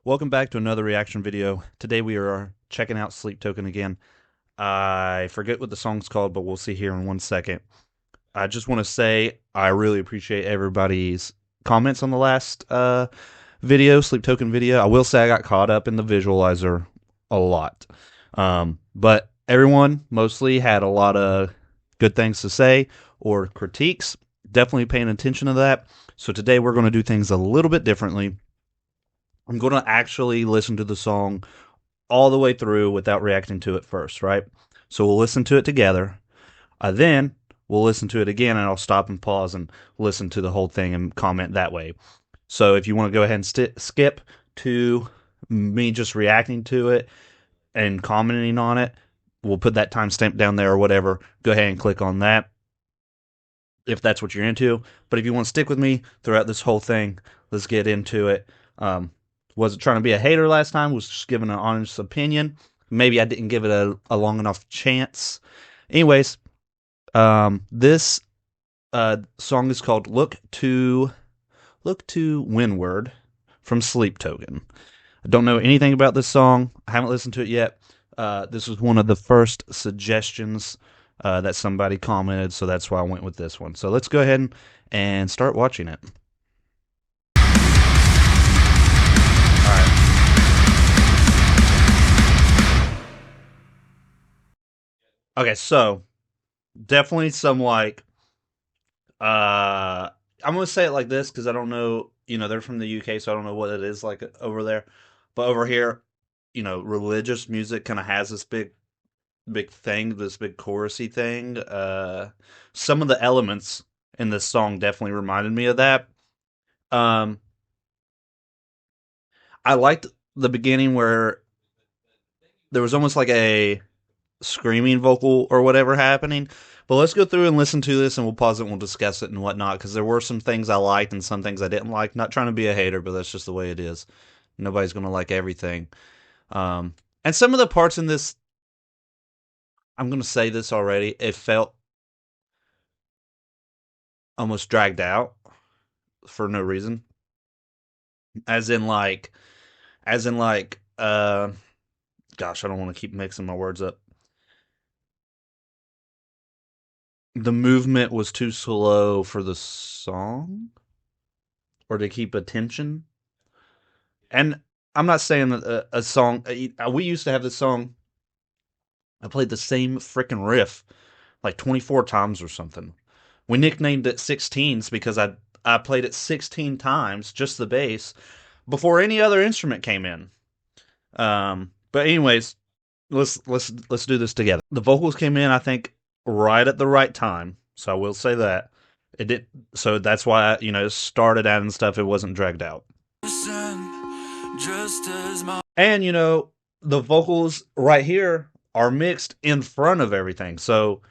Welcome back to another reaction video. Today we are checking out Sleep Token again. I forget what the song's called, but we'll see here in 1 second. I just want to say I really appreciate everybody's comments on the last video, Sleep Token video. I will say I got caught up in the visualizer a lot. But everyone mostly had a lot of good things to say or critiques. Definitely paying attention to that. So today we're going to do things a little bit differently. I'm going to actually listen to the song all the way through without reacting to it first, right? So we'll listen to it together. Then we'll listen to it again, and I'll stop and pause and listen to the whole thing and comment that way. So if you want to go ahead and skip to me just reacting to it and commenting on it, we'll put that timestamp down there or whatever. Go ahead and click on that if that's what you're into. But if you want to stick with me throughout this whole thing, let's get into it. Wasn't trying to be a hater last time, was just giving an honest opinion. Maybe I didn't give it a long enough chance. Anyways, this song is called Look to Windward from Sleep Token. I don't know anything about this song. I haven't listened to it yet. This was one of the first suggestions that somebody commented, so that's why I went with this one. So let's go ahead and start watching it. Okay, so definitely some like I'm gonna say it like this because I don't know, they're from the UK, so I don't know what it is like over there. But over here, religious music kind of has this big thing, this big chorusy thing. Some of the elements in this song definitely reminded me of that. Um I liked the beginning where there was almost like a screaming vocal or whatever happening. But let's go through and listen to this, and we'll pause it and we'll discuss it and whatnot, because there were some things I liked and some things I didn't like. Not trying to be a hater, but that's just the way it is. Nobody's going to like everything. And some of the parts in this, I'm going to say this already, it felt almost dragged out for no reason. As in like, gosh, I don't want to keep mixing my words up. The movement was too slow for the song or to keep attention. And I'm not saying that a song, we used to have this song, I played the same freaking riff like 24 times or something. We nicknamed it 16s because I played it 16 times, just the bass, before any other instrument came in. But anyways, let's do this together. The vocals came in, I think, right at the right time. So I will say that it did. So that's why it started out and stuff. It wasn't dragged out. And the vocals right here are mixed in front of everything. So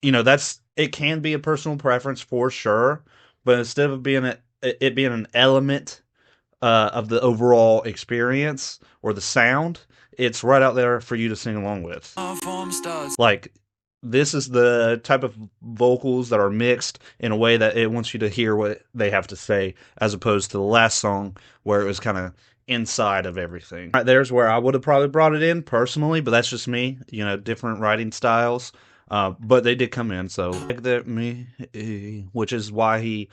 it can be a personal preference for sure. But instead of it being an element of the overall experience or the sound, it's right out there for you to sing along with. Like, this is the type of vocals that are mixed in a way that it wants you to hear what they have to say, as opposed to the last song where it was kind of inside of everything. Right there's where I would have probably brought it in personally, but that's just me. Different writing styles. But they did come in, so like that me, which is why he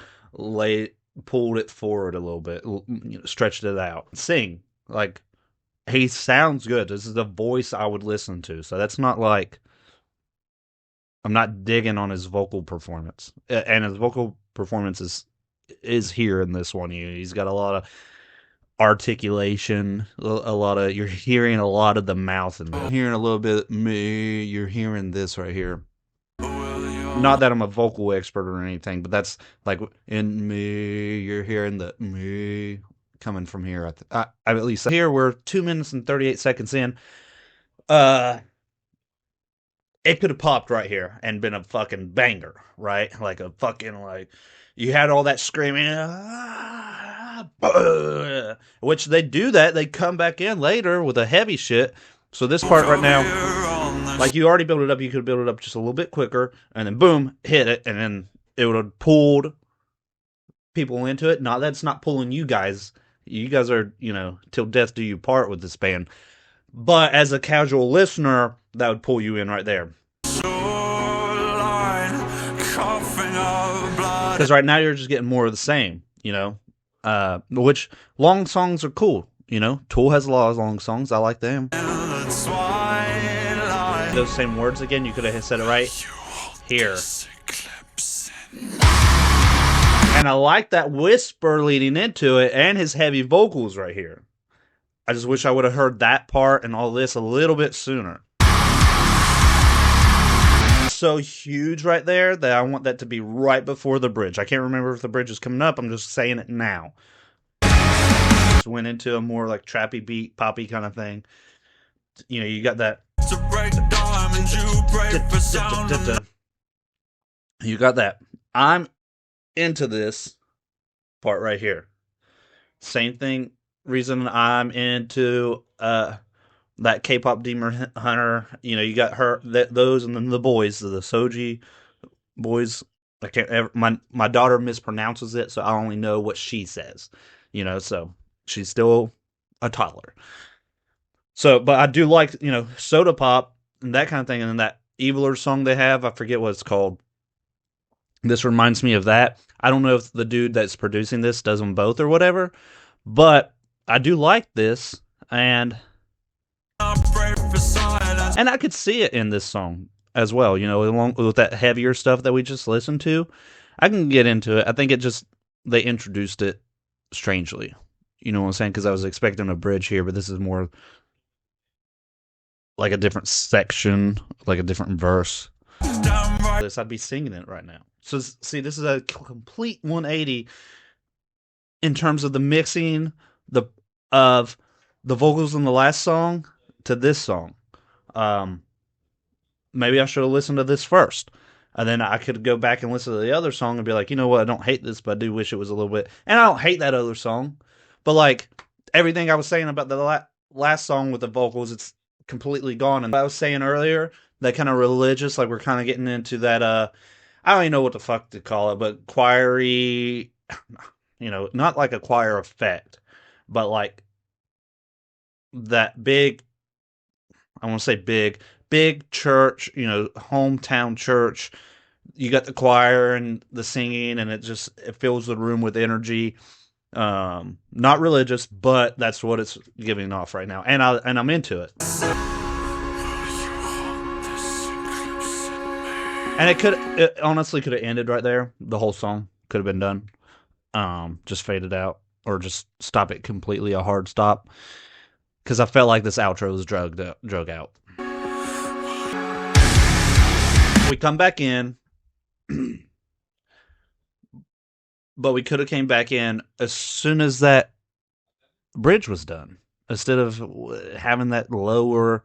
pulled it forward a little bit, stretched it out. Sing like he sounds good. This is the voice I would listen to, so that's not like I'm not digging on his vocal performance, and his vocal performance is here in this one. He's got a lot of articulation, a lot of, you're hearing a lot of the mouth, and hearing a little bit me. You're hearing this right here. Not that I'm a vocal expert or anything, but that's like in me. You're hearing the me coming from here. I at least here we're 2 minutes and 38 seconds in. It could have popped right here and been a fucking banger, right? Like a fucking, like, you had all that screaming, which they do that. They come back in later with a heavy shit. So this part right now, like, you already built it up. You could build it up just a little bit quicker, and then boom, hit it, and then it would have pulled people into it. Not that it's not pulling you guys, You guys are, till death do you part with this band. But as a casual listener, that would pull you in right there. Because right now you're just getting more of the same, which long songs are cool. Tool has a lot of long songs. I like them. Those same words again, you could have said it right here. And I like that whisper leading into it and his heavy vocals right here. I just wish I would have heard that part and all this a little bit sooner. So huge right there that I want that to be right before the bridge. I can't remember if the bridge is coming up. I'm just saying it now. Just went into a more like trappy beat, poppy kind of thing. You got that. You got that. I'm into this part right here. Same thing. Reason I'm into that K-pop Demon Hunter. You got her, those, and then the boys, the Soji boys. I can't ever. My daughter mispronounces it, so I only know what she says. So she's still a toddler. So, but I do like Soda Pop and that kind of thing, and then that Eviler song they have. I forget what it's called. This reminds me of that. I don't know if the dude that's producing this does them both or whatever, but I do like this, and I could see it in this song as well, along with that heavier stuff that we just listened to. I can get into it. I think they introduced it strangely. You know what I'm saying? Because I was expecting a bridge here, but this is more like a different section, like a different verse. I'd be singing it right now. So see, this is a complete 180 in terms of the mixing of the vocals in the last song to this song. Maybe I should have listened to this first, and then I could go back and listen to the other song and be like, you know what, I don't hate this, but I do wish it was a little bit. And I don't hate that other song, but like everything I was saying about the last song with the vocals, it's completely gone. And I was saying earlier, that kind of religious, like we're kind of getting into that. I don't even know what the fuck to call it, but choiry, not like a choir effect, but like that big. I want to say big church, hometown church. You got the choir and the singing, and it fills the room with energy. Not religious, but that's what it's giving off right now, and I'm into it. And it honestly could have ended right there. The whole song could have been done. Just faded out, or just stop it completely, a hard stop. Because I felt like this outro was drug out. We come back in, but we could have came back in as soon as that bridge was done, instead of having that lower.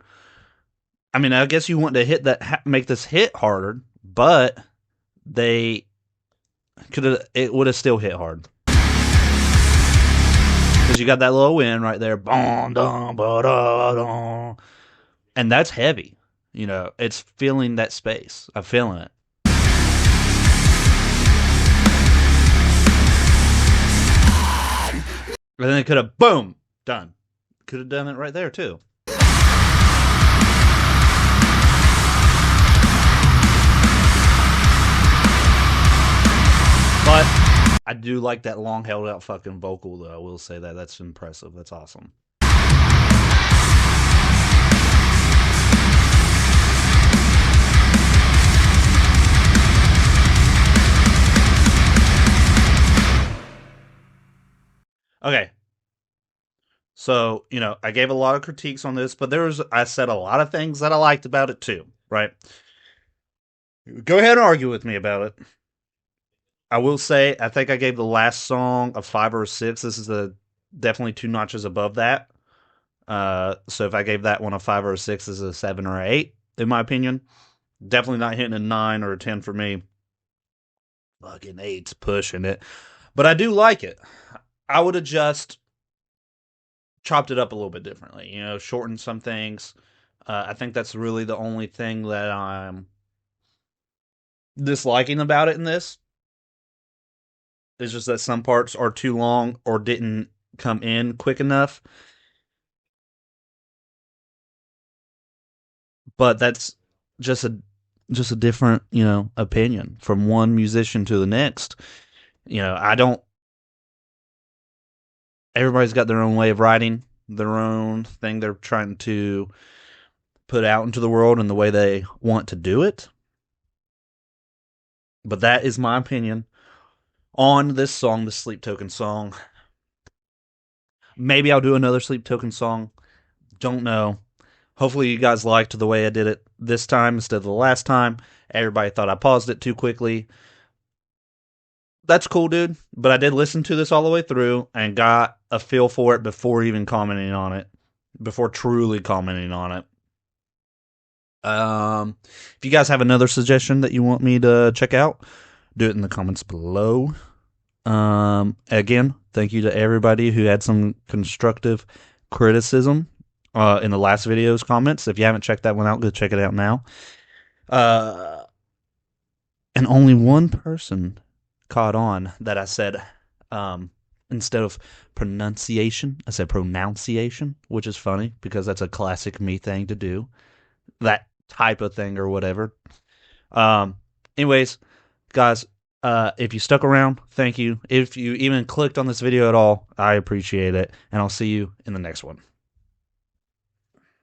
I mean, I guess you want to hit that, make this hit harder, but it would have still hit hard. Because you got that low end right there. And that's heavy. It's filling that space. I'm feeling it. And then it could have, boom, done. Could have done it right there, too. But I do like that long held out fucking vocal, though. I will say that. That's impressive. That's awesome. Okay. So, I gave a lot of critiques on this, but I said a lot of things that I liked about it too, right? Go ahead and argue with me about it. I will say, I think I gave the last song a 5 or a 6. This is definitely 2 notches above that. So if I gave that one a 5 or a 6, this is a 7 or an 8, in my opinion. Definitely not hitting a 9 or a 10 for me. Fucking 8's pushing it. But I do like it. I would have just chopped it up a little bit differently. Shortened some things. I think that's really the only thing that I'm disliking about it in this. It's just that some parts are too long or didn't come in quick enough. But that's just a different, opinion from one musician to the next. I don't. Everybody's got their own way of writing, their own thing they're trying to put out into the world and the way they want to do it. But that is my opinion on this song, the Sleep Token song. Maybe I'll do another Sleep Token song. Don't know. Hopefully, you guys liked the way I did it this time instead of the last time. Everybody thought I paused it too quickly. That's cool, dude. But I did listen to this all the way through and got a feel for it before even commenting on it, before truly commenting on it. If you guys have another suggestion that you want me to check out, do it in the comments below. Again, thank you to everybody who had some constructive criticism in the last video's comments. If you haven't checked that one out, go check it out now. And only one person caught on that I said, instead of pronunciation, I said pronunciation, which is funny because that's a classic me thing to do. That type of thing or whatever. Anyways, guys, if you stuck around, thank you. If you even clicked on this video at all, I appreciate it. And I'll see you in the next one.